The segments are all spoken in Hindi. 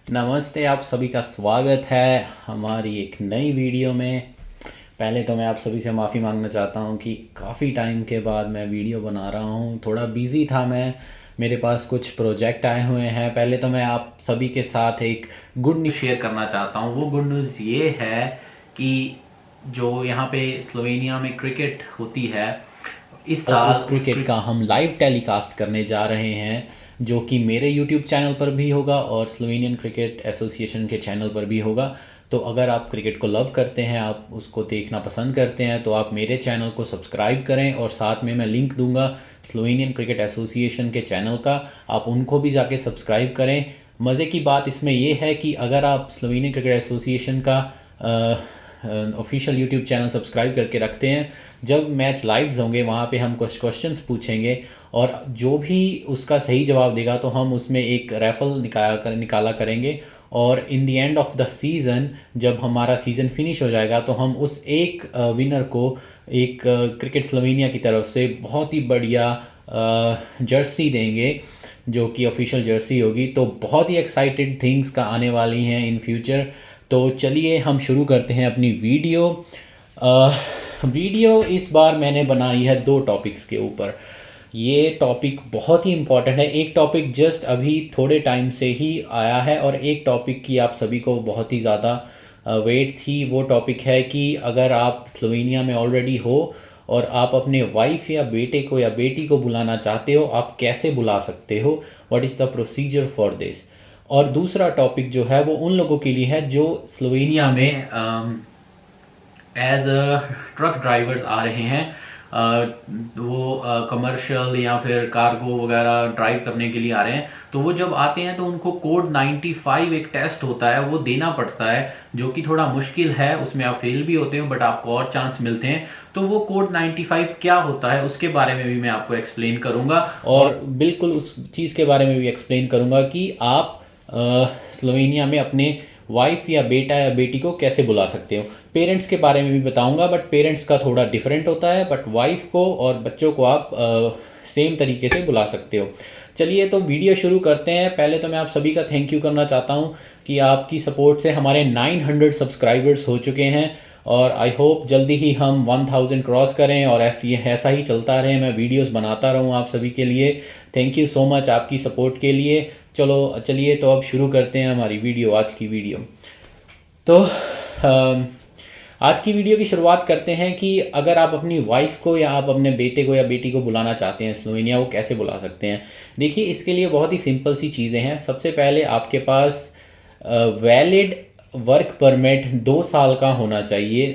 नमस्ते, आप सभी का स्वागत है हमारी एक नई वीडियो में। पहले तो मैं आप सभी से माफ़ी मांगना चाहता हूँ कि काफ़ी टाइम के बाद मैं वीडियो बना रहा हूँ। थोड़ा बिज़ी था मैं, मेरे पास कुछ प्रोजेक्ट आए हुए हैं। पहले तो मैं आप सभी के साथ एक गुड न्यूज़ शेयर करना चाहता हूँ। वो गुड न्यूज़ ये है कि जो यहाँ पे स्लोवेनिया में क्रिकेट होती है, इस साल उस क्रिकेट का हम लाइव टेलीकास्ट करने जा रहे हैं, जो कि मेरे यूट्यूब चैनल पर भी होगा और स्लोवेनियन क्रिकेट एसोसिएशन के चैनल पर भी होगा। तो अगर आप क्रिकेट को लव करते हैं, आप उसको देखना पसंद करते हैं, तो आप मेरे चैनल को सब्सक्राइब करें और साथ में मैं लिंक दूंगा स्लोवेनियन क्रिकेट एसोसिएशन के चैनल का, आप उनको भी जाके सब्सक्राइब करें। मज़े की बात इसमें यह है कि अगर आप स्लोवेनियन क्रिकेट एसोसिएशन का ऑफिशियल यूट्यूब चैनल सब्सक्राइब करके रखते हैं, जब मैच लाइव्स होंगे वहाँ पे हम कुछ क्वेश्चंस पूछेंगे और जो भी उसका सही जवाब देगा तो हम उसमें एक रैफल निकाला करेंगे। और in the end of the season, जब हमारा सीज़न फिनिश हो जाएगा, तो हम उस एक विनर को एक क्रिकेट स्लोवेनिया की तरफ से बहुत ही बढ़िया जर्सी देंगे, जो कि ऑफिशियल जर्सी होगी। तो बहुत ही एक्साइटेड थिंग्स का आने वाली हैं इन फ्यूचर। तो चलिए हम शुरू करते हैं अपनी वीडियो। वीडियो इस बार मैंने बनाई है दो टॉपिक्स के ऊपर। ये टॉपिक बहुत ही इम्पॉर्टेंट है। एक टॉपिक जस्ट अभी थोड़े टाइम से ही आया है और एक टॉपिक की आप सभी को बहुत ही ज़्यादा वेट थी। वो टॉपिक है कि अगर आप स्लोवेनिया में ऑलरेडी हो और आप अपने वाइफ या बेटे को या बेटी को बुलाना चाहते हो, आप कैसे बुला सकते हो, what is the procedure for this. और दूसरा टॉपिक जो है वो उन लोगों के लिए है जो स्लोवेनिया में एज ट्रक ड्राइवर्स आ रहे हैं। वो कमर्शियल या फिर कार्गो वगैरह ड्राइव करने के लिए आ रहे हैं। तो वो जब आते हैं तो उनको कोड 95 एक टेस्ट होता है, वो देना पड़ता है, जो कि थोड़ा मुश्किल है। उसमें आप फेल भी होते हो बट आपको और चांस मिलते हैं। तो वो कोड 95 क्या होता है उसके बारे में भी मैं आपको एक्सप्लेन करूंगा और बिल्कुल उस चीज़ के बारे में भी एक्सप्लेन करूंगा कि आप स्लोवेनिया में अपने वाइफ या बेटा या बेटी को कैसे बुला सकते हो। पेरेंट्स के बारे में भी बताऊंगा, बट पेरेंट्स का थोड़ा डिफरेंट होता है, बट वाइफ को और बच्चों को आप सेम तरीके से बुला सकते हो। चलिए तो वीडियो शुरू करते हैं। पहले तो मैं आप सभी का थैंक यू करना चाहता हूँ कि आपकी सपोर्ट से हमारे 900 सब्सक्राइबर्स हो चुके हैं और आई होप जल्दी ही हम 1000 क्रॉस करें और ऐसा ही चलता रहे, मैं वीडियोस बनाता रहूँ आप सभी के लिए। थैंक यू सो मच आपकी सपोर्ट के लिए। चलिए तो अब शुरू करते हैं हमारी वीडियो, आज की वीडियो। तो आज की वीडियो की शुरुआत करते हैं कि अगर आप अपनी वाइफ को या आप अपने बेटे को या बेटी को बुलाना चाहते हैं स्लोवेनिया, वो कैसे बुला सकते हैं। देखिए, इसके लिए बहुत ही सिंपल सी चीज़ें हैं। सबसे पहले आपके पास वैलिड वर्क परमिट 2 साल का होना चाहिए।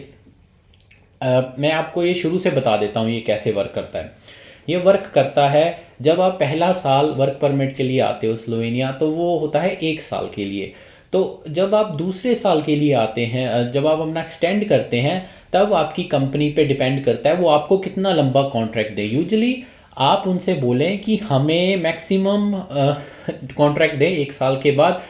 मैं आपको ये शुरू से बता देता हूँ ये कैसे वर्क करता है। ये वर्क करता है, जब आप पहला साल वर्क परमिट के लिए आते हो स्लोवेनिया, तो वो होता है 1 साल के लिए। तो जब आप दूसरे साल के लिए आते हैं, जब आप अपना एक्सटेंड करते हैं, तब आपकी कंपनी पे डिपेंड करता है वो आपको कितना लंबा कॉन्ट्रैक्ट दे। यूजुअली आप उनसे बोलें कि हमें मैक्सिमम कॉन्ट्रैक्ट दें 1 साल के बाद,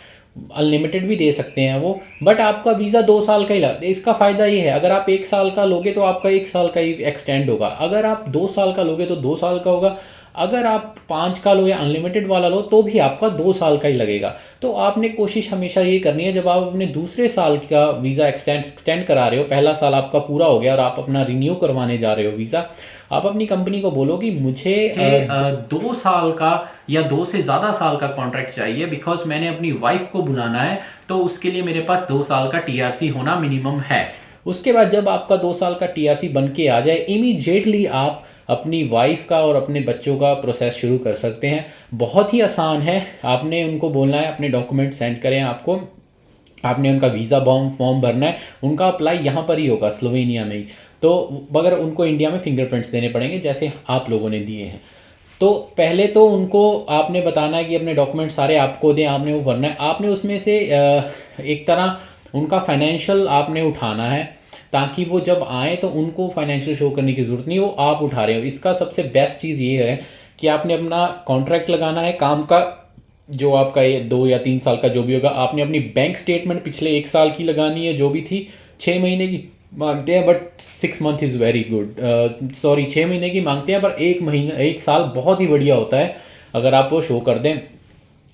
अनलिमिटेड भी दे सकते हैं वो, बट आपका वीज़ा 2 साल का ही लगता है। इसका फ़ायदा ये है, अगर आप 1 साल का लोगे तो आपका 1 साल का ही एक्सटेंड होगा, अगर आप 2 साल का लोगे तो 2 साल का होगा, अगर आप 5 का लो या अनलिमिटेड वाला लो तो भी आपका 2 साल का ही लगेगा। तो आपने कोशिश हमेशा ये करनी है, जब आप अपने दूसरे साल का वीज़ा एक्सटेंड करा रहे हो, पहला साल आपका पूरा हो गया और आप अपना रिन्यू करवाने जा रहे हो वीज़ा, आप अपनी कंपनी को बोलो कि मुझे 2 साल का या 2 से ज़्यादा साल का कॉन्ट्रैक्ट चाहिए, बिकॉज मैंने अपनी वाइफ को बुलाना है, तो उसके लिए मेरे पास 2 साल का टीआरसी होना मिनिमम है। उसके बाद जब आपका 2 साल का टीआरसी बन के आ जाए, इमीडिएटली आप अपनी वाइफ का और अपने बच्चों का प्रोसेस शुरू कर सकते हैं। बहुत ही आसान है। आपने उनको बोलना है अपने डॉक्यूमेंट सेंड करें आपको, आपने उनका वीज़ा फॉर्म भरना है, उनका अप्लाई यहाँ पर ही होगा स्लोवेनिया में ही। तो मगर उनको इंडिया में फिंगरप्रिंट्स देने पड़ेंगे जैसे आप लोगों ने दिए हैं। तो पहले तो उनको आपने बताना है कि अपने डॉक्यूमेंट सारे आपको दें, आपने वो भरना है। आपने उसमें से एक तरह उनका फाइनेंशियल आपने उठाना है, ताकि वो जब आए तो उनको फाइनेंशियल शो करने की ज़रूरत नहीं हो, आप उठा रहे हो। इसका सबसे बेस्ट चीज़ ये है कि आपने अपना कॉन्ट्रैक्ट लगाना है काम का, जो आपका ये 2 या 3 साल का जो भी होगा। आपने अपनी बैंक स्टेटमेंट पिछले 1 साल की लगानी है, जो भी थी। 6 महीने की मांगते हैं but 6 month is very good. Sorry, 6 महीने की मांगते हैं पर 1 महीना 1 साल बहुत ही बढ़िया होता है अगर आप वो शो कर दें।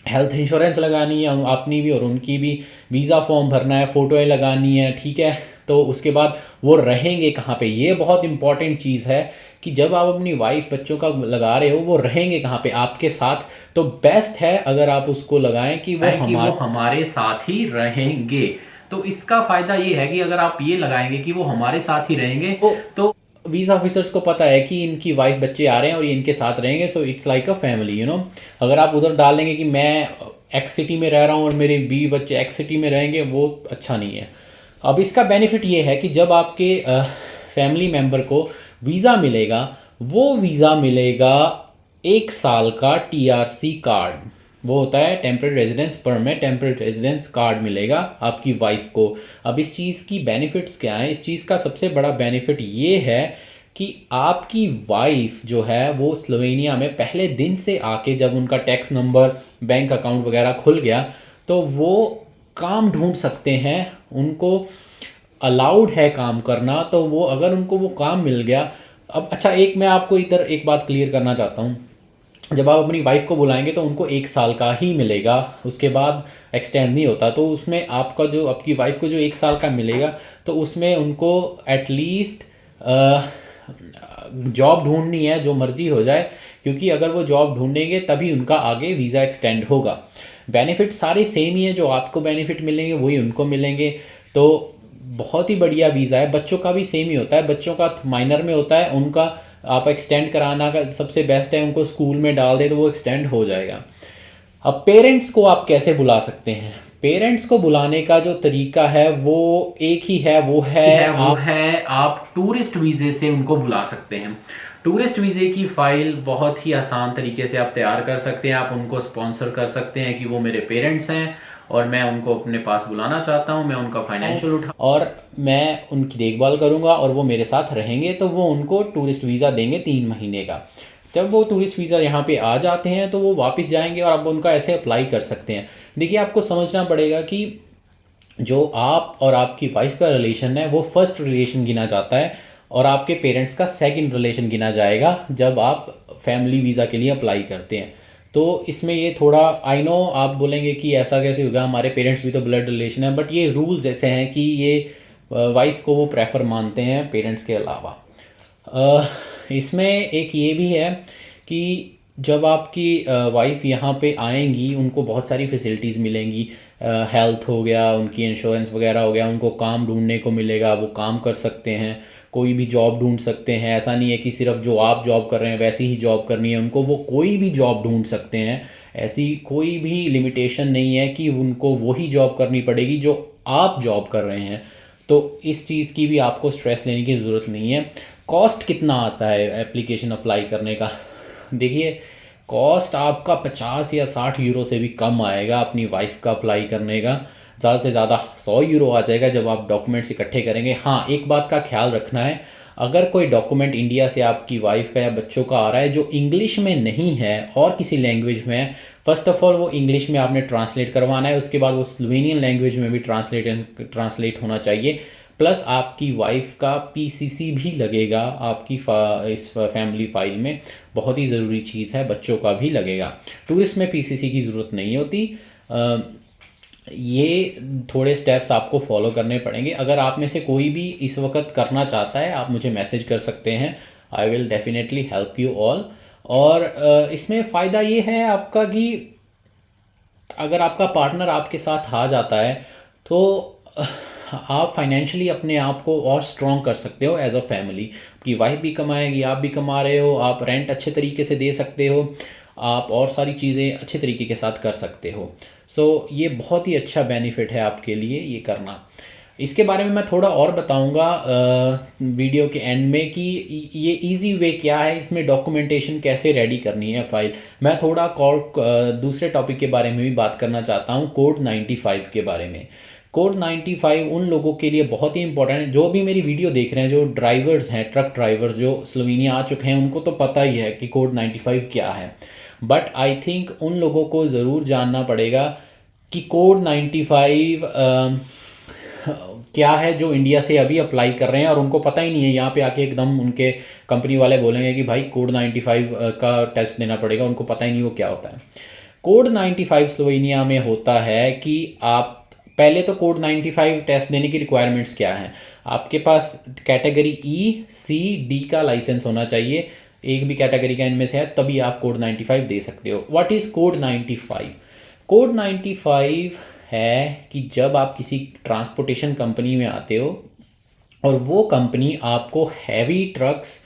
हेल्थ इंश्योरेंस लगानी है अपनी भी और उनकी भी, वीज़ा फॉर्म भरना है, फ़ोटोएँ लगानी है, ठीक है। तो उसके बाद वो रहेंगे कहाँ पे, ये बहुत इंपॉर्टेंट चीज़ है कि जब आप अपनी वाइफ बच्चों का लगा रहे हो वो रहेंगे कहाँ पे, आपके साथ। तो बेस्ट है अगर आप उसको लगाएं कि वो हमारे साथ ही रहेंगे। तो इसका फ़ायदा ये है कि अगर आप ये लगाएंगे कि वो हमारे साथ ही रहेंगे, तो वीज़ा ऑफिसर्स को पता है कि इनकी वाइफ बच्चे आ रहे हैं और ये इनके साथ रहेंगे, so it's like a family, you know. अगर आप उधर डाल देंगे कि मैं एक्स सिटी में रह रहा हूँ और मेरे बीवी बच्चे एक्स सिटी में रहेंगे, वो अच्छा नहीं है। अब इसका बेनिफिट ये है कि जब आपके फैमिली मेम्बर को वीज़ा मिलेगा, वो वीज़ा मिलेगा 1 साल का टीआरसी कार्ड, वो होता है temporary residence permit, temporary residence card मिलेगा आपकी वाइफ को। अब इस चीज़ की बेनिफिट्स क्या हैं? इस चीज़ का सबसे बड़ा बेनिफिट ये है कि आपकी वाइफ जो है वो स्लोवेनिया में पहले दिन से आके, जब उनका टैक्स नंबर, बैंक अकाउंट वगैरह खुल गया, तो वो काम ढूंढ सकते हैं, उनको अलाउड है काम करना, तो वो अगर उनको वो काम मिल गया। अब अच्छा, एक मैं आपको इधर एक बात क्लियर करना चाहता हूँ। जब आप अपनी वाइफ को बुलाएंगे तो उनको 1 साल का ही मिलेगा, उसके बाद एक्सटेंड नहीं होता। तो उसमें आपका जो, आपकी वाइफ को जो 1 साल का मिलेगा, तो उसमें उनको एटलीस्ट जॉब ढूंढनी है, जो मर्जी हो जाए, क्योंकि अगर वो जॉब ढूंढेंगे तभी उनका आगे वीज़ा एक्सटेंड होगा। बेनिफिट सारे सेम ही है, जो आपको बेनिफिट मिलेंगे वही उनको मिलेंगे। तो बहुत ही बढ़िया वीज़ा है। बच्चों का भी सेम ही होता है, बच्चों का माइनर में होता है, उनका आप एक्सटेंड कराना का सबसे बेस्ट है, उनको स्कूल में डाल दे तो वो एक्सटेंड हो जाएगा। अब पेरेंट्स को आप कैसे बुला सकते हैं? पेरेंट्स को बुलाने का जो तरीका है वो एक ही है, आप टूरिस्ट वीज़े से उनको बुला सकते हैं। टूरिस्ट वीज़े की फ़ाइल बहुत ही आसान तरीके से आप तैयार कर सकते हैं। आप उनको स्पॉन्सर कर सकते हैं कि वो मेरे पेरेंट्स हैं और मैं उनको अपने पास बुलाना चाहता हूँ, मैं उनका फाइनेंशियल उठा और मैं उनकी देखभाल करूँगा और वो मेरे साथ रहेंगे। तो वो उनको टूरिस्ट वीज़ा देंगे 3 महीने का। जब वो टूरिस्ट वीज़ा यहाँ पे आ जाते हैं तो वो वापस जाएंगे और आप उनका ऐसे अप्लाई कर सकते हैं। देखिए, आपको समझना पड़ेगा कि जो आप और आपकी वाइफ का रिलेशन है वो फर्स्ट रिलेशन गिना जाता है और आपके पेरेंट्स का सेकंड रिलेशन गिना जाएगा जब आप फैमिली वीज़ा के लिए अप्लाई करते हैं। तो इसमें ये थोड़ा, आई नो आप बोलेंगे कि ऐसा कैसे होगा, हमारे पेरेंट्स भी तो ब्लड रिलेशन है, बट ये रूल्स ऐसे हैं कि ये वाइफ को वो प्रेफर मानते हैं पेरेंट्स के अलावा। इसमें एक ये भी है कि जब आपकी वाइफ यहाँ पे आएंगी उनको बहुत सारी फैसिलिटीज़ मिलेंगी। हेल्थ हो गया, उनकी इंश्योरेंस वगैरह हो गया, उनको काम ढूंढने को मिलेगा, वो काम कर सकते हैं, कोई भी जॉब ढूंढ सकते हैं। ऐसा नहीं है कि सिर्फ जो आप जॉब कर रहे हैं वैसी ही जॉब करनी है उनको, वो कोई भी जॉब ढूंढ सकते हैं। ऐसी कोई भी लिमिटेशन नहीं है कि उनको वही जॉब करनी पड़ेगी जो आप जॉब कर रहे हैं। तो इस चीज़ की भी आपको स्ट्रेस लेने की ज़रूरत नहीं है। कॉस्ट कितना आता है एप्लीकेशन अप्लाई करने का? देखिए, कॉस्ट आपका 50 या 60 यूरो से भी कम आएगा अपनी वाइफ का अप्लाई करने का। ज़्यादा से ज़्यादा 100 यूरो आ जाएगा जब आप डॉक्यूमेंट्स इकट्ठे करेंगे। हाँ, एक बात का ख्याल रखना है, अगर कोई डॉक्यूमेंट इंडिया से आपकी वाइफ का या बच्चों का आ रहा है जो इंग्लिश में नहीं है और किसी लैंग्वेज में है, फ़र्स्ट ऑफ ऑल वो इंग्लिश में आपने ट्रांसलेट करवाना है, उसके बाद वो स्लोवेनियन लैंग्वेज में भी ट्रांसलेट होना चाहिए। प्लस आपकी वाइफ का पीसीसी भी लगेगा आपकी इस फैमिली फ़ाइल में, बहुत ही ज़रूरी चीज़ है। बच्चों का भी लगेगा। टूरिस्ट में पीसीसी की ज़रूरत नहीं होती। ये थोड़े स्टेप्स आपको फॉलो करने पड़ेंगे। अगर आप में से कोई भी इस वक्त करना चाहता है, आप मुझे मैसेज कर सकते हैं, I will definitely help you all. और इसमें फ़ायदा ये है आपका कि अगर आपका पार्टनर आपके साथ आ जाता है तो आप फाइनेंशियली अपने आप को और स्ट्रॉन्ग कर सकते हो एज अ फैमिली। आपकी वाइफ भी कमाएगी, आप भी कमा रहे हो, आप रेंट अच्छे तरीके से दे सकते हो, आप और सारी चीज़ें अच्छे तरीके के साथ कर सकते हो। सो ये बहुत ही अच्छा बेनिफिट है आपके लिए ये करना। इसके बारे में मैं थोड़ा और बताऊंगा वीडियो के एंड में कि ये इजी वे क्या है, इसमें डॉक्यूमेंटेशन कैसे रेडी करनी है फ़ाइल। मैं थोड़ा दूसरे टॉपिक के बारे में भी बात करना चाहता हूँ, कोड 95 के बारे में। कोड 95 उन लोगों के लिए बहुत ही इंपॉर्टेंट है जो भी मेरी वीडियो देख रहे हैं, जो ड्राइवर्स हैं, ट्रक ड्राइवर्स जो स्लोवेनिया आ चुके हैं, उनको तो पता ही है कि कोड 95 क्या है। बट आई थिंक उन लोगों को ज़रूर जानना पड़ेगा कि कोड 95 क्या है, जो इंडिया से अभी अप्लाई कर रहे हैं और उनको पता ही नहीं है। यहाँ पे आके एकदम उनके कंपनी वाले बोलेंगे कि भाई कोड 95 का टेस्ट देना पड़ेगा, उनको पता ही नहीं वो क्या होता है। कोड 95 स्लोवेनिया में होता है कि आप पहले तो कोड 95 टेस्ट देने की रिक्वायरमेंट्स क्या हैं। आपके पास कैटेगरी ई सी डी का लाइसेंस होना चाहिए, एक भी कैटेगरी का इनमें से है, तभी आप कोड 95 दे सकते हो। What is code 95? कोड 95 है कि जब आप किसी ट्रांसपोर्टेशन कंपनी में आते हो और वो कंपनी आपको हैवी ट्रक्स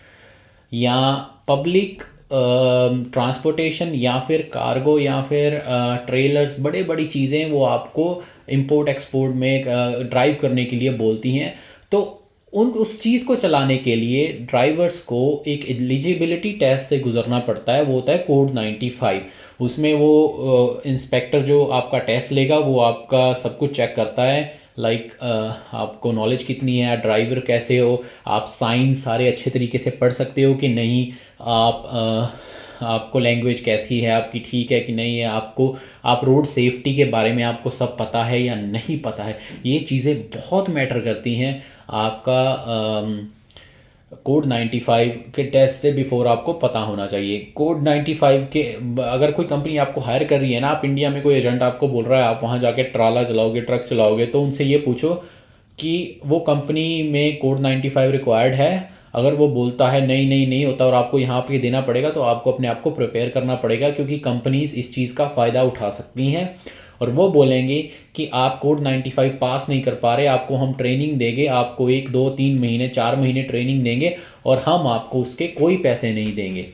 या पब्लिक ट्रांसपोर्टेशन या फिर कार्गो या फिर ट्रेलर्स, बड़े बड़ी चीज़ें वो आपको इंपोर्ट एक्सपोर्ट में ड्राइव करने के लिए बोलती हैं, तो उस चीज़ को चलाने के लिए ड्राइवर्स को एक एलिजिबिलिटी टेस्ट से गुजरना पड़ता है, वो होता है कोड 95। उसमें वो इंस्पेक्टर जो आपका टेस्ट लेगा वो आपका सब कुछ चेक करता है, लाइक आपको नॉलेज कितनी है, ड्राइवर कैसे हो, आप साइन सारे अच्छे तरीके से पढ़ सकते हो कि नहीं, आपको लैंग्वेज कैसी है आपकी, ठीक है कि नहीं है, आप रोड सेफ्टी के बारे में आपको सब पता है या नहीं पता है। ये चीज़ें बहुत मैटर करती हैं। आपका कोड 95 के टेस्ट से बिफोर आपको पता होना चाहिए। कोड 95 के अगर कोई कंपनी आपको हायर कर रही है ना, आप इंडिया में कोई एजेंट आपको बोल रहा है आप वहाँ जाके ट्राला चलाओगे, ट्रक चलाओगे, तो उनसे ये पूछो कि वो कंपनी में कोड 95 रिक्वायर्ड है। अगर वो बोलता है नहीं नहीं नहीं होता और आपको यहाँ पे देना पड़ेगा, तो आपको अपने आप को प्रिपेयर करना पड़ेगा, क्योंकि कंपनीज इस चीज़ का फ़ायदा उठा सकती हैं और वो बोलेंगे कि आप कोड 95 पास नहीं कर पा रहे, आपको हम ट्रेनिंग देंगे, आपको 1 2 3 महीने 4 महीने ट्रेनिंग देंगे और हम आपको उसके कोई पैसे नहीं देंगे।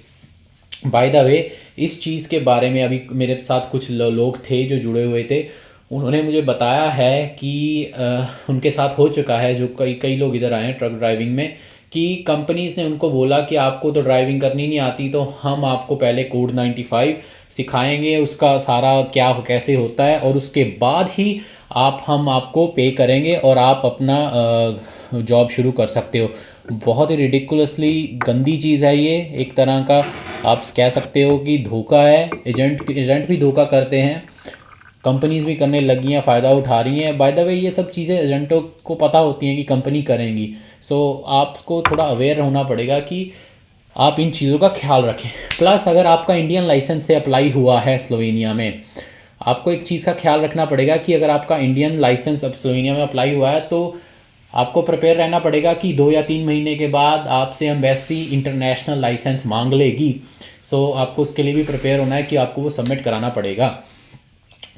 बाय द वे, इस चीज़ के बारे में अभी मेरे साथ कुछ लोग थे जो जुड़े हुए थे, उन्होंने मुझे बताया है कि उनके साथ हो चुका है, जो कई कई लोग इधर आए हैं ट्रक ड्राइविंग में, कि कंपनीज़ ने उनको बोला कि आपको तो ड्राइविंग करनी नहीं आती, तो हम आपको पहले कोड 95 सिखाएंगे, उसका सारा क्या कैसे होता है, और उसके बाद ही हम आपको पे करेंगे और आप अपना जॉब शुरू कर सकते हो। बहुत ही रिडिकुलसली गंदी चीज़ है ये, एक तरह का आप कह सकते हो कि धोखा है। एजेंट भी धोखा करते हैं, कंपनीज़ भी करने लगी हैं, फ़ायदा उठा रही हैं। बाय द वे, ये सब चीज़ें एजेंटों को पता होती हैं कि कंपनी करेंगी, सो आपको थोड़ा अवेयर होना पड़ेगा कि आप इन चीज़ों का ख्याल रखें। प्लस अगर आपका इंडियन लाइसेंस से अप्लाई हुआ है स्लोवेनिया में, आपको एक चीज़ का ख्याल रखना पड़ेगा कि अगर आपका इंडियन लाइसेंस अब स्लोवेनिया में अप्लाई हुआ है, तो आपको प्रिपेयर रहना पड़ेगा कि 2 या 3 महीने के बाद आपसे एम्बेसी इंटरनेशनल लाइसेंस मांग लेगी। सो आपको उसके लिए भी प्रिपेयर होना है कि आपको वो सबमिट कराना पड़ेगा।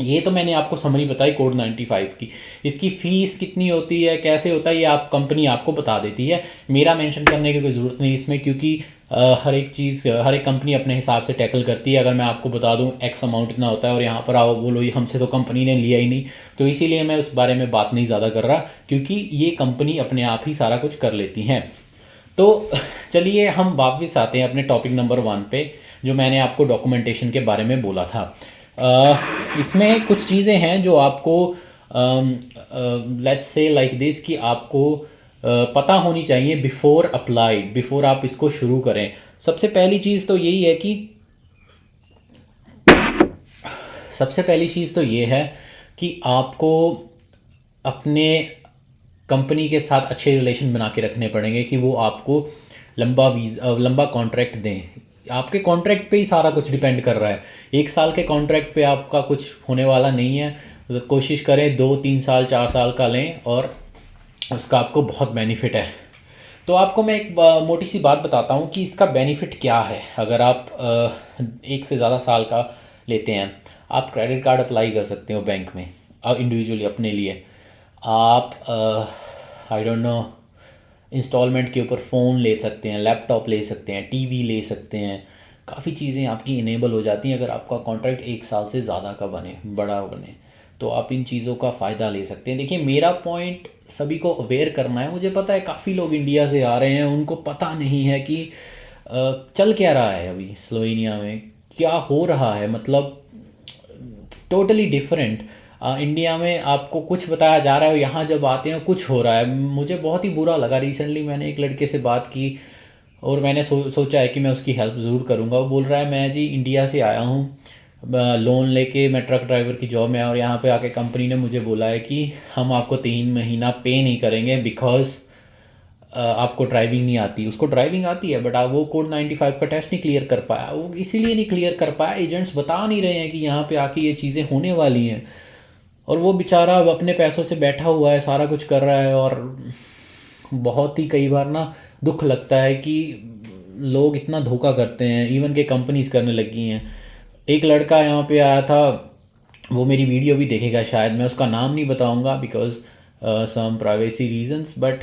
ये तो मैंने आपको समरी बताई कोड 95 की। इसकी फ़ीस कितनी होती है, कैसे होता है, ये कंपनी आपको बता देती है। मेरा मेंशन करने की कोई ज़रूरत नहीं इसमें, क्योंकि हर एक चीज़, हर एक कंपनी अपने हिसाब से टैकल करती है। अगर मैं आपको बता दूं एक्स अमाउंट इतना होता है और यहाँ पर आओ बोलो ये हमसे तो कंपनी ने लिया ही नहीं, तो इसीलिए मैं उस बारे में बात नहीं ज़्यादा कर रहा, क्योंकि ये कंपनी अपने आप ही सारा कुछ कर लेती हैं। तो चलिए हम वापस आते हैं अपने टॉपिक नंबर 1 पे, जो मैंने आपको डॉक्यूमेंटेशन के बारे में बोला था। इसमें कुछ चीज़ें हैं जो आपको लेट्स से लाइक दिस, कि आपको पता होनी चाहिए बिफोर अप्लाई, बिफोर आप इसको शुरू करें। सबसे पहली चीज़ तो यही है कि सबसे पहली चीज़ तो ये है कि आपको अपने कंपनी के साथ अच्छे रिलेशन बना के रखने पड़ेंगे कि वो आपको लंबा कॉन्ट्रैक्ट दें। आपके कॉन्ट्रैक्ट पे ही सारा कुछ डिपेंड कर रहा है। 1 साल के कॉन्ट्रैक्ट पे आपका कुछ होने वाला नहीं है। कोशिश करें 2 3 साल 4 साल का लें, और उसका आपको बहुत बेनिफिट है। तो आपको मैं एक मोटी सी बात बताता हूँ कि इसका बेनिफिट क्या है। अगर आप 1 से ज़्यादा साल का लेते हैं, आप क्रेडिट कार्ड अप्लाई कर सकते हो बैंक में इंडिविजुअली अपने लिए। आप आई डोंट नो इंस्टॉलमेंट के ऊपर फ़ोन ले सकते हैं, लैपटॉप ले सकते हैं, टीवी ले सकते हैं। काफ़ी चीज़ें आपकी इनेबल हो जाती हैं अगर आपका कॉन्ट्रैक्ट 1 साल से ज़्यादा का बने, बड़ा बने, तो आप इन चीज़ों का फ़ायदा ले सकते हैं। देखिए, मेरा पॉइंट सभी को अवेयर करना है। मुझे पता है काफ़ी लोग इंडिया से आ रहे हैं, उनको पता नहीं है कि चल क्या रहा है अभी स्लोवेनिया में, क्या हो रहा है, मतलब टोटली डिफरेंट। इंडिया में आपको कुछ बताया जा रहा है, यहाँ जब आते हैं कुछ हो रहा है। मुझे बहुत ही बुरा लगा। रिसेंटली मैंने एक लड़के से बात की और मैंने सोचा है कि मैं उसकी हेल्प ज़रूर करूँगा। वो बोल रहा है मैं जी इंडिया से आया हूँ, लोन लेके मैं ट्रक ड्राइवर की जॉब में आया, और यहाँ पे आके कंपनी ने मुझे बोला है कि हम आपको 3 महीना पे नहीं करेंगे बिकॉज़ आपको ड्राइविंग नहीं आती, उसको ड्राइविंग आती है बट आप वो कोड 95 का टेस्ट नहीं क्लियर कर पाया। वो इसीलिए नहीं क्लियर कर पाया, एजेंट्स बता नहीं रहे हैं कि यहाँ पे आके ये चीज़ें होने वाली हैं, और वो बेचारा अब अपने पैसों से बैठा हुआ है, सारा कुछ कर रहा है। और बहुत ही कई बार ना दुख लगता है कि लोग इतना धोखा करते हैं, इवन के कंपनीज करने लगी हैं। एक लड़का यहाँ पे आया था, वो मेरी वीडियो भी देखेगा शायद, मैं उसका नाम नहीं बताऊंगा because some privacy reasons, but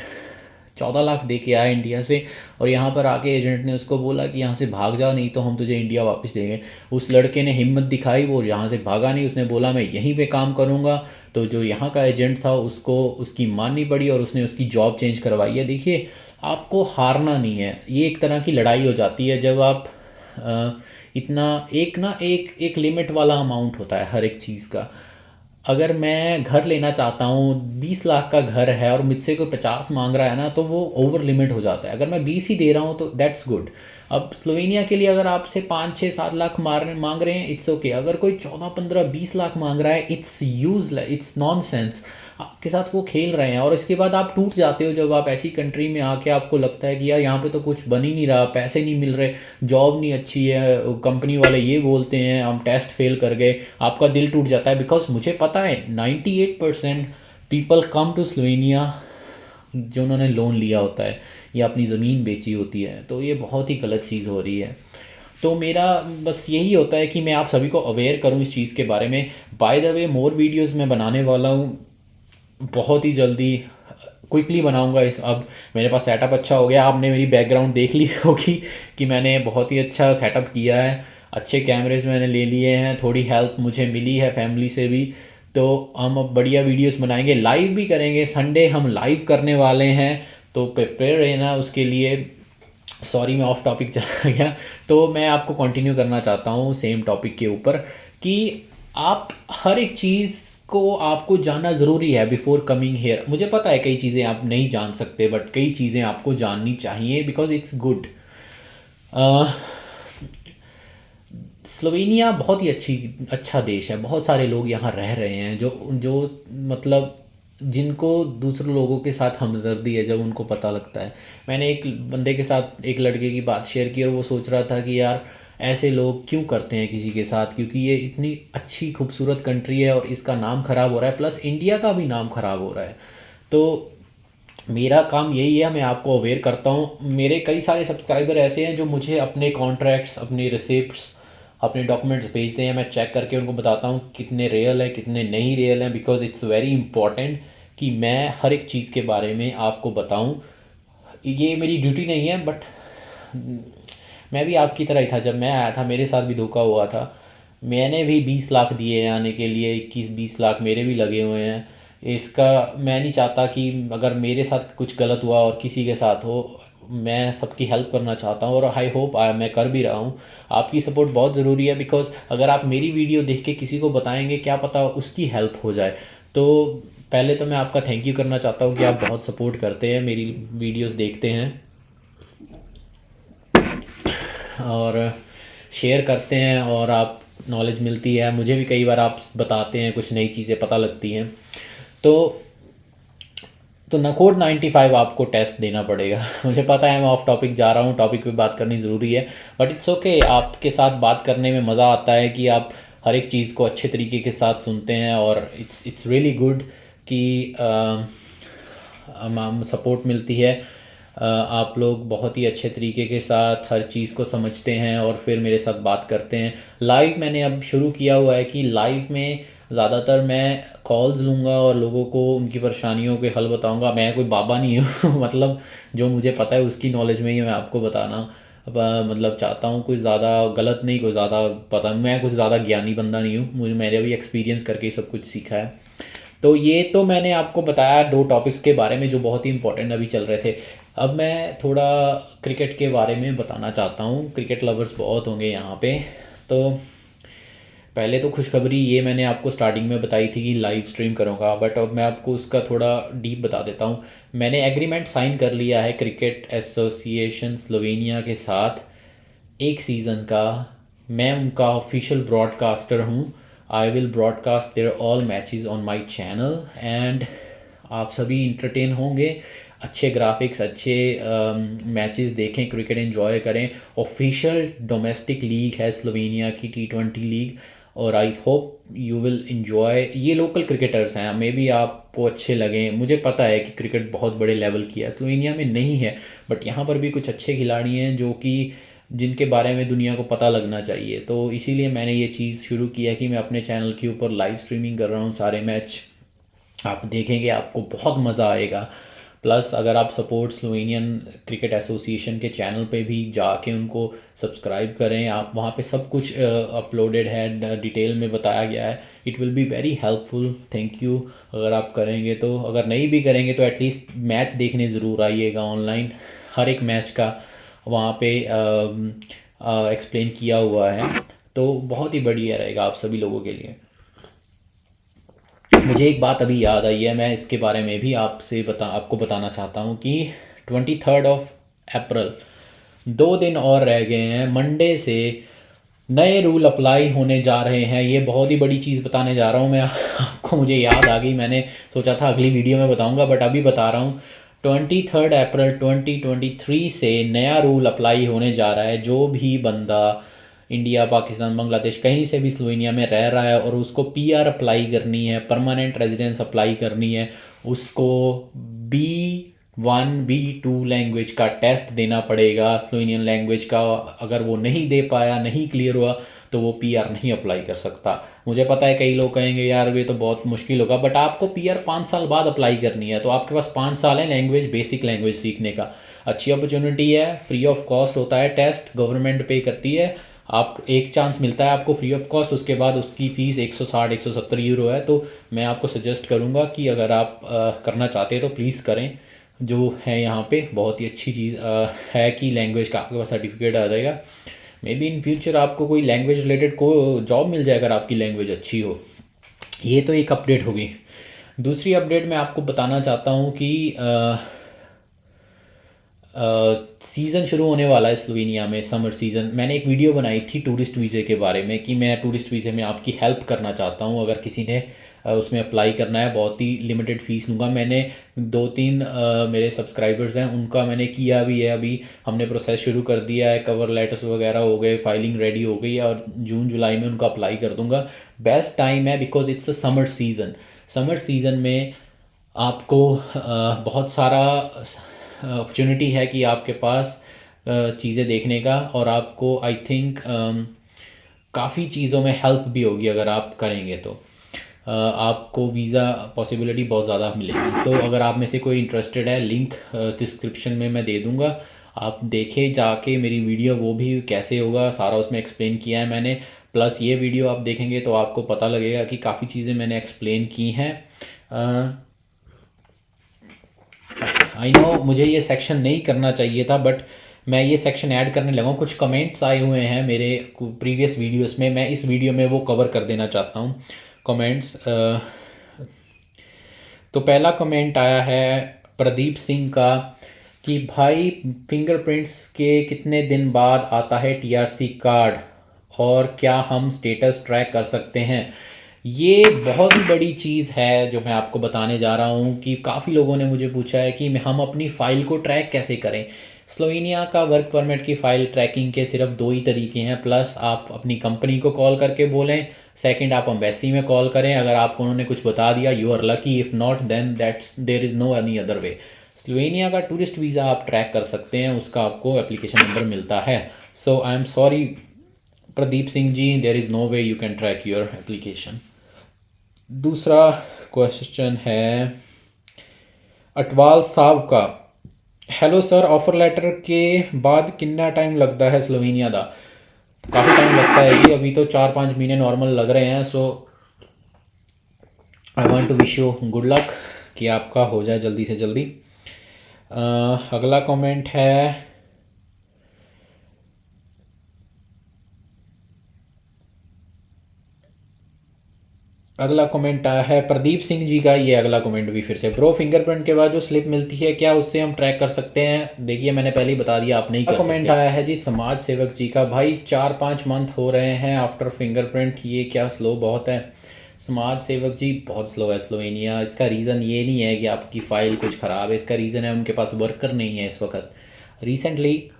14 lakh दे के आया इंडिया से, और यहाँ पर आके एजेंट ने उसको बोला कि यहाँ से भाग जा, नहीं तो हम तुझे इंडिया वापस देंगे। उस लड़के ने हिम्मत दिखाई, वो यहाँ से भागा नहीं, उसने बोला मैं यहीं पे काम करूँगा। तो जो यहाँ का एजेंट था उसको उसकी माननी पड़ी और उसने उसकी जॉब चेंज करवाई है। देखिए, आपको हारना नहीं है, ये एक तरह की लड़ाई हो जाती है जब आप इतना एक लिमिट वाला अमाउंट होता है हर एक चीज़ का। अगर मैं घर लेना चाहता हूँ, 20 लाख का घर है और मुझसे कोई 50 मांग रहा है ना, तो वो ओवर लिमिट हो जाता है। अगर मैं 20 ही दे रहा हूँ तो दैट्स गुड। अब स्लोवेनिया के लिए अगर आपसे 5 6 7 लाख मांग रहे हैं, इट्स ओके। अगर कोई 14 15 20 लाख मांग रहा है, इट्स यूजलेस, इट्स नॉनसेंस। आपके साथ वो खेल रहे हैं और इसके बाद आप टूट जाते हो जब आप ऐसी कंट्री में आके आपको लगता है कि यार यहाँ पे तो कुछ बन ही नहीं रहा, पैसे नहीं मिल रहे, जॉब नहीं अच्छी है, कंपनी वाले ये बोलते हैं हम टेस्ट फेल कर गए, आपका दिल टूट जाता है। बिकॉज मुझे पता है 98% पीपल कम टू स्लोवेनिया जो उन्होंने लोन लिया होता है या अपनी ज़मीन बेची होती है, तो ये बहुत ही गलत चीज़ हो रही है। तो मेरा बस यही होता है कि मैं आप सभी को अवेयर करूं इस चीज़ के बारे में। By the way, more videos मैं बनाने वाला हूं बहुत ही जल्दी, क्विकली बनाऊंगा। इस अब मेरे पास सेटअप अच्छा हो गया, आपने मेरी बैकग्राउंड देख ली होगी कि मैंने बहुत ही अच्छा सेटअप किया है, अच्छे कैमरेज मैंने ले लिए हैं, थोड़ी हेल्प मुझे मिली है फैमिली से भी। तो हम अब बढ़िया वीडियोस बनाएंगे, लाइव भी करेंगे, संडे हम लाइव करने वाले हैं, तो प्रिपेयर रहना उसके लिए। सॉरी मैं ऑफ टॉपिक चला गया। तो मैं आपको कंटिन्यू करना चाहता हूँ सेम टॉपिक के ऊपर कि आप हर एक चीज़ को आपको जानना ज़रूरी है बिफोर कमिंग हेयर। मुझे पता है कई चीज़ें आप नहीं जान सकते, बट कई चीज़ें आपको जाननी चाहिए बिकॉज इट्स गुड। स्लोवेनिया बहुत ही अच्छा देश है, बहुत सारे लोग यहाँ रह रहे हैं जो जो मतलब जिनको दूसरे लोगों के साथ हमदर्दी है जब उनको पता लगता है। मैंने एक बंदे के साथ, एक लड़के की बात शेयर की और वो सोच रहा था कि यार ऐसे लोग क्यों करते हैं किसी के साथ, क्योंकि ये इतनी अच्छी खूबसूरत कंट्री है और इसका नाम ख़राब हो रहा है, प्लस इंडिया का भी नाम ख़राब हो रहा है। तो मेरा काम यही है, मैं आपको अवेयर करता हूँ। मेरे कई सारे सब्सक्राइबर ऐसे हैं जो मुझे अपने कॉन्ट्रैक्ट्स, अपने रिसिप्ट्स, अपने डॉक्यूमेंट्स भेजते हैं, मैं चेक करके उनको बताता हूँ कितने रियल है कितने नहीं रियल हैं, बिकॉज इट्स वेरी इंपॉर्टेंट कि मैं हर एक चीज़ के बारे में आपको बताऊँ। ये मेरी ड्यूटी नहीं है, बट मैं भी आपकी तरह ही था, जब मैं आया था मेरे साथ भी धोखा हुआ था। मैंने भी 20 लाख दिए हैं आने के लिए, 21 20 लाख मेरे भी लगे हुए हैं। इसका मैं नहीं चाहता कि अगर मेरे साथ कुछ गलत हुआ और किसी के साथ हो, मैं सबकी हेल्प करना चाहता हूँ और आई होप मैं कर भी रहा हूँ। आपकी सपोर्ट बहुत ज़रूरी है बिकॉज अगर आप मेरी वीडियो देख के किसी को बताएंगे, क्या पता उसकी हेल्प हो जाए। तो पहले तो मैं आपका थैंक यू करना चाहता हूँ कि आप बहुत सपोर्ट करते हैं, मेरी वीडियोस देखते हैं और शेयर करते हैं और आप नॉलेज मिलती है मुझे भी, कई बार आप बताते हैं, कुछ नई चीज़ें पता लगती हैं। तो नकोड 95 आपको टेस्ट देना पड़ेगा। मुझे पता है मैं ऑफ टॉपिक जा रहा हूँ, टॉपिक पे बात करनी ज़रूरी है, बट इट्स ओके। आपके साथ बात करने में मज़ा आता है कि आप हर एक चीज़ को अच्छे तरीके के साथ सुनते हैं और इट्स रियली गुड कि हम सपोर्ट मिलती है। आप लोग बहुत ही अच्छे तरीके के साथ हर चीज़ को समझते हैं और फिर मेरे साथ बात करते हैं। लाइव मैंने अब शुरू किया हुआ है कि लाइव में ज़्यादातर मैं कॉल्स लूँगा और लोगों को उनकी परेशानियों के हल बताऊँगा। मैं कोई बाबा नहीं हूँ मतलब जो मुझे पता है उसकी नॉलेज में ही मैं आपको बताना मतलब चाहता हूँ। कोई ज़्यादा गलत नहीं, कोई ज़्यादा पता, मैं कुछ ज़्यादा ज्ञानी बंदा नहीं हूँ, मुझे मैंने भी एक्सपीरियंस करके सब कुछ सीखा है। तो ये तो मैंने आपको बताया 2 टॉपिक्स के बारे में जो बहुत ही इंपॉर्टेंट अभी चल रहे थे। अब मैं थोड़ा क्रिकेट के बारे में बताना चाहता हूँ, क्रिकेट लवर्स बहुत होंगे यहाँ पे। तो पहले तो खुशखबरी ये मैंने आपको स्टार्टिंग में बताई थी कि लाइव स्ट्रीम करूँगा, बट अब मैं आपको उसका थोड़ा डीप बता देता हूँ। मैंने एग्रीमेंट साइन कर लिया है क्रिकेट एसोसिएशन स्लोवेनिया के साथ 1 सीज़न का। मैं उनका ऑफिशियल ब्रॉडकास्टर हूँ। I will broadcast their all matches on my channel and आप सभी इंटरटेन होंगे, अच्छे ग्राफिक्स, अच्छे मैचेस देखें, क्रिकेट एंजॉय करें। ऑफिशियल डोमेस्टिक लीग है स्लोवेनिया की, T20 लीग, और I hope you will enjoy. ये लोकल क्रिकेटर्स हैं, मे बी आपको अच्छे लगें। मुझे पता है कि क्रिकेट बहुत बड़े लेवल की है, स्लोवेनिया में नहीं है, बट यहाँ पर भी कुछ अच्छे खिलाड़ी हैं जो कि जिनके बारे में दुनिया को पता लगना चाहिए। तो इसीलिए मैंने ये चीज़ शुरू किया कि मैं अपने चैनल के ऊपर लाइव स्ट्रीमिंग कर रहा हूँ सारे मैच। आप देखेंगे, आपको बहुत मज़ा आएगा। प्लस अगर आप सपोर्ट स्लोवेनियन क्रिकेट एसोसिएशन के चैनल पे भी जाके उनको सब्सक्राइब करें, आप वहाँ पे सब कुछ अपलोडेड है, डिटेल में बताया गया है। It will be very helpful, thank you अगर आप करेंगे तो। अगर नहीं भी करेंगे तो एटलीस्ट मैच देखने ज़रूर आइएगा ऑनलाइन, हर एक मैच का वहाँ पे एक्सप्लेन किया हुआ है, तो बहुत ही बढ़िया रहेगा आप सभी लोगों के लिए। मुझे एक बात अभी याद आई है, मैं इसके बारे में भी आपको बताना चाहता हूँ कि 23 अप्रैल 2 दिन और रह गए हैं, मंडे से नए रूल अप्लाई होने जा रहे हैं। ये बहुत ही बड़ी चीज़ बताने जा रहा हूँ मैं आपको, मुझे याद आ गई, मैंने सोचा था अगली वीडियो में बताऊँगा बट अभी बता रहा हूँ। 23 अप्रैल 2023 से नया रूल अप्लाई होने जा रहा है। जो भी बंदा इंडिया, पाकिस्तान, बांग्लादेश कहीं से भी स्लोवेनिया में रह रहा है और उसको पीआर अप्लाई करनी है, परमानेंट रेजिडेंस अप्लाई करनी है, उसको B1 B2 लैंग्वेज का टेस्ट देना पड़ेगा, स्लोवेनियन लैंग्वेज का। अगर वो नहीं दे पाया, नहीं क्लियर हुआ, तो वो पीआर नहीं अप्लाई कर सकता। मुझे पता है कई लोग कहेंगे यार ये तो बहुत मुश्किल होगा, बट आपको पीआर 5 साल बाद अप्लाई करनी है, तो आपके पास 5 साल है लैंग्वेज, बेसिक लैंग्वेज सीखने का। अच्छी अपॉर्चुनिटी है, फ्री ऑफ कॉस्ट होता है टेस्ट, गवर्नमेंट पे करती है। आप एक चांस मिलता है आपको फ्री ऑफ कॉस्ट, उसके बाद उसकी फ़ीस 160-170 यूरो है। तो मैं आपको सजेस्ट करूँगा कि अगर आप करना चाहते हैं तो प्लीज़ करें। जो है यहाँ पे बहुत ही अच्छी चीज़ है कि लैंग्वेज का आपके पास सर्टिफिकेट आ जाएगा। मे बी इन फ्यूचर आपको कोई लैंग्वेज रिलेटेड को जॉब मिल जाए अगर आपकी लैंग्वेज अच्छी हो। ये तो एक अपडेट होगी। दूसरी अपडेट मैं आपको बताना चाहता हूँ कि सीज़न शुरू होने वाला है स्लोवेनिया में, समर सीज़न। मैंने एक वीडियो बनाई थी टूरिस्ट वीज़े के बारे में कि मैं टूरिस्ट वीज़े में आपकी हेल्प करना चाहता हूँ। अगर किसी ने उसमें अप्लाई करना है, बहुत ही लिमिटेड फ़ीस लूँगा। मैंने 2-3 मेरे सब्सक्राइबर्स हैं, उनका मैंने किया भी है। अभी हमने प्रोसेस शुरू कर दिया है, कवर लेटर्स वगैरह हो गए, फाइलिंग रेडी हो गई है, और जून जुलाई में उनका अप्लाई कर दूँगा। बेस्ट टाइम है because it's a summer season. Summer season में आपको बहुत सारा अपॉर्चुनिटी है कि आपके पास चीज़ें देखने का, और आपको आई थिंक काफ़ी चीज़ों में हेल्प भी होगी अगर आप करेंगे तो। आपको वीज़ा पॉसिबिलिटी बहुत ज़्यादा मिलेगी। तो अगर आप में से कोई इंटरेस्टेड है, लिंक डिस्क्रिप्शन में मैं दे दूँगा, आप देखें जाके मेरी वीडियो, वो भी कैसे होगा सारा उसमें एक्सप्लेन किया है मैंने। प्लस ये वीडियो आप देखेंगे तो आपको पता लगेगा कि काफ़ी चीज़ें मैंने एक्सप्लेन की हैं। आई नो मुझे ये सेक्शन नहीं करना चाहिए था, बट मैं ये सेक्शन ऐड करने लगा हूँ। कुछ कमेंट्स आए हुए हैं मेरे प्रीवियस वीडियोस में, मैं इस वीडियो में वो कवर कर देना चाहता हूँ कमेंट्स। तो पहला कमेंट आया है प्रदीप सिंह का कि भाई फिंगरप्रिंट्स के कितने दिन बाद आता है टीआरसी कार्ड, और क्या हम स्टेटस ट्रैक कर सकते हैं। ये बहुत ही बड़ी चीज़ है जो मैं आपको बताने जा रहा हूँ कि काफ़ी लोगों ने मुझे पूछा है कि हम अपनी फ़ाइल को ट्रैक कैसे करें। स्लोवेनिया का वर्क परमिट की फ़ाइल ट्रैकिंग के सिर्फ 2 ही तरीके हैं। प्लस आप अपनी कंपनी को कॉल करके बोलें, सेकंड आप एम्बेसी में कॉल करें। अगर आपको उन्होंने कुछ बता दिया, you are lucky, if not then that's there is no any other way. Slovenia का टूरिस्ट वीज़ा आप ट्रैक कर सकते हैं, उसका आपको एप्लीकेशन नंबर मिलता है। So I am sorry Pradeep Singh ji, there is no way you can track your application. दूसरा क्वेश्चन है अटवाल साहब का, हेलो सर, ऑफर लेटर के बाद कितना टाइम लगता है स्लोवेनिया का। काफ़ी टाइम लगता है जी, अभी तो 4-5 महीने नॉर्मल लग रहे हैं। So I want to wish you good luck कि आपका हो जाए जल्दी से जल्दी। अगला कमेंट है अगला कमेंट आया है प्रदीप सिंह जी का। ये अगला कमेंट भी फिर से, ब्रो फिंगरप्रिंट के बाद जो स्लिप मिलती है क्या उससे हम ट्रैक कर सकते हैं। देखिए मैंने पहले ही बता दिया, आप नहीं कर सकते। कमेंट आया है जी समाज सेवक जी का, भाई 4-5 मंथ हो रहे हैं आफ्टर फिंगरप्रिंट, ये क्या स्लो बहुत है। समाज सेवक जी बहुत स्लो है स्लोवेनिया। इसका रीज़न ये नहीं है कि आपकी फ़ाइल कुछ ख़राब है, इसका रीज़न है उनके पास वर्कर नहीं है इस वक्त। रिसेंटली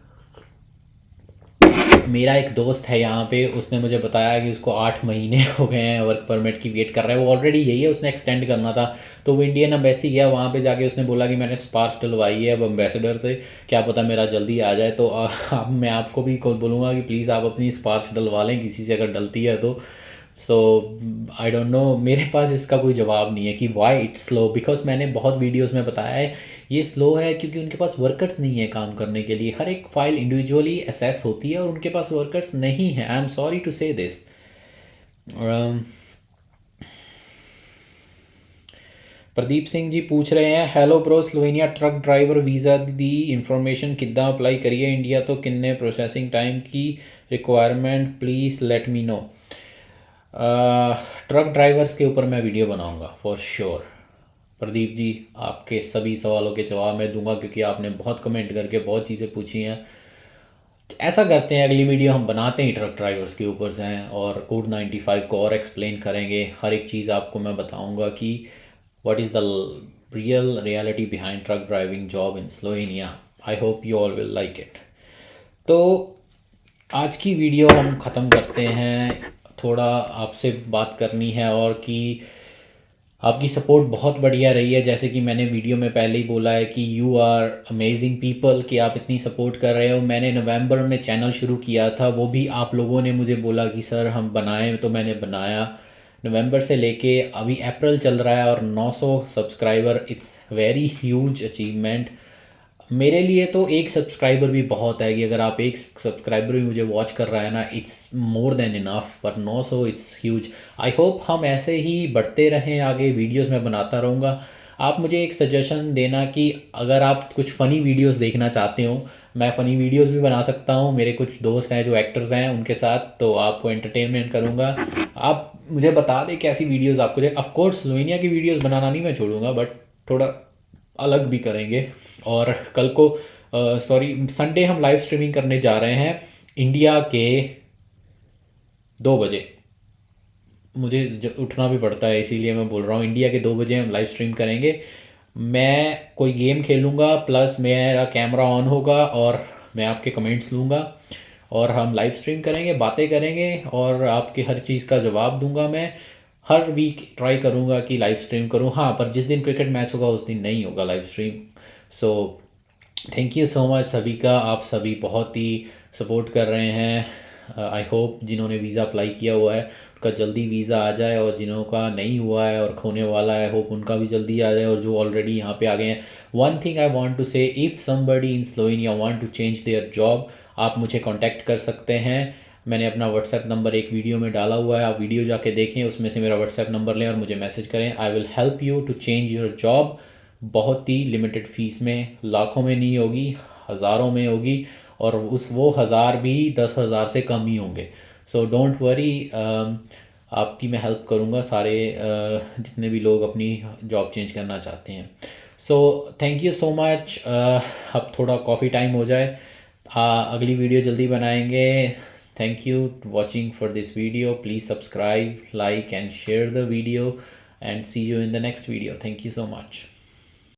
मेरा एक दोस्त है यहाँ पे, उसने मुझे बताया कि उसको 8 महीने हो गए हैं वर्क परमिट की वेट कर रहा है। वो ऑलरेडी यही है, उसने एक्सटेंड करना था। तो वो इंडियन एम्बेसी गया, वहाँ पे जाके उसने बोला कि मैंने स्पार्श डलवाई है अब एम्बेसडर से, क्या पता मेरा जल्दी आ जाए। तो अब मैं आपको भी बोलूँगा कि प्लीज़ आप अपनी स्पार्श डलवा लें किसी से अगर डलती है तो। सो आई डोंट नो, मेरे पास इसका कोई जवाब नहीं है कि वाई इट्स स्लो, बिकॉज मैंने बहुत वीडियोस में बताया है ये स्लो है क्योंकि उनके पास वर्कर्स नहीं है काम करने के लिए। हर एक फ़ाइल इंडिविजुअली असेस होती है और उनके पास वर्कर्स नहीं हैं। I am sorry to say this. Pradeep Singh ji पूछ रहे हैं, hello bro, Slovenia truck driver visa the information किद्दां अप्लाई करिए इंडिया तो किन्ने प्रोसेसिंग टाइम की requirement please let me know. Truck drivers के ऊपर मैं वीडियो बनाऊंगा फॉर श्योर। प्रदीप जी, आपके सभी सवालों के जवाब मैं दूंगा क्योंकि आपने बहुत कमेंट करके बहुत चीज़ें पूछी हैं। ऐसा करते हैं, अगली वीडियो हम बनाते हैं ट्रक ड्राइवर्स के ऊपर से हैं और कोड 95 को और एक्सप्लेन करेंगे। हर एक चीज़ आपको मैं बताऊंगा कि what is the real reality behind truck driving job in Slovenia. I hope you all will like it. तो आज की वीडियो हम ख़त्म करते हैं। थोड़ा आपसे बात करनी है और कि आपकी सपोर्ट बहुत बढ़िया रही है, जैसे कि मैंने वीडियो में पहले ही बोला है कि यू आर अमेजिंग पीपल, कि आप इतनी सपोर्ट कर रहे हो। मैंने नवंबर में चैनल शुरू किया था, वो भी आप लोगों ने मुझे बोला कि सर हम बनाएं, तो मैंने बनाया। नवंबर से लेके अभी अप्रैल चल रहा है और 900 subscriber, it's very huge achievement. मेरे लिए तो एक सब्सक्राइबर भी बहुत है, कि अगर आप एक सब्सक्राइबर भी मुझे वॉच कर रहा है ना, इट्स मोर देन इनफ। पर 900 इट्स ह्यूज। आई होप हम ऐसे ही बढ़ते रहें आगे, वीडियोस मैं बनाता रहूँगा। आप मुझे एक सजेशन देना कि अगर आप कुछ फ़नी वीडियोस देखना चाहते हो, मैं फ़नी वीडियोस भी बना सकता हूँ। मेरे कुछ दोस्त हैं जो एक्टर्स हैं, उनके साथ तो आपको एंटरटेनमेंट करूँगा। आप मुझे बता दें कैसी वीडियोस आपको चाहिए। ऑफकोर्स स्लोवेनिया की वीडियोस बनाना नहीं मैं छोड़ूंगा, बट थोड़ा अलग भी करेंगे। और कल को सॉरी संडे हम लाइव स्ट्रीमिंग करने जा रहे हैं इंडिया के 2 बजे। मुझे उठना भी पड़ता है इसीलिए मैं बोल रहा हूँ, इंडिया के 2 बजे हम लाइव स्ट्रीम करेंगे। मैं कोई गेम खेलूँगा, प्लस मेरा कैमरा ऑन होगा और मैं आपके कमेंट्स लूँगा और हम लाइव स्ट्रीम करेंगे, बातें करेंगे और आपकी हर चीज़ का जवाब दूंगा। मैं हर वीक ट्राई करूँगा कि लाइव स्ट्रीम करूँ। हाँ, पर जिस दिन क्रिकेट मैच होगा उस दिन नहीं होगा live stream. So thank you so much सभी का, आप सभी बहुत ही सपोर्ट कर रहे हैं। आई होप जिन्होंने वीज़ा अप्लाई किया हुआ है उनका जल्दी वीज़ा आ जाए, और जिन्हों का नहीं हुआ है और खोने वाला है, होप उनका भी जल्दी आ जाए, और जो ऑलरेडी यहाँ पे आ गए हैं। One thing I want to say, if somebody in Slovenia want to change their job, आप मुझे कांटेक्ट कर सकते हैं। मैंने अपना व्हाट्सएप नंबर एक वीडियो में डाला हुआ है, आप वीडियो जाके देखें, उसमें से मेरा व्हाट्सएप नंबर लें और मुझे मैसेज करें। I will help you to change your job. बहुत ही लिमिटेड फ़ीस में, लाखों में नहीं होगी, हज़ारों में होगी, और वो हज़ार भी 10,000 से कम ही होंगे। सो डोंट वरी, आपकी मैं हेल्प करूँगा, सारे जितने भी लोग अपनी जॉब चेंज करना चाहते हैं। So thank you so much. अब थोड़ा कॉफ़ी टाइम हो जाए, अगली वीडियो जल्दी बनाएंगे। Thank you watching for this video. Please subscribe, like and share the video, and see you in the next video. Thank you so much.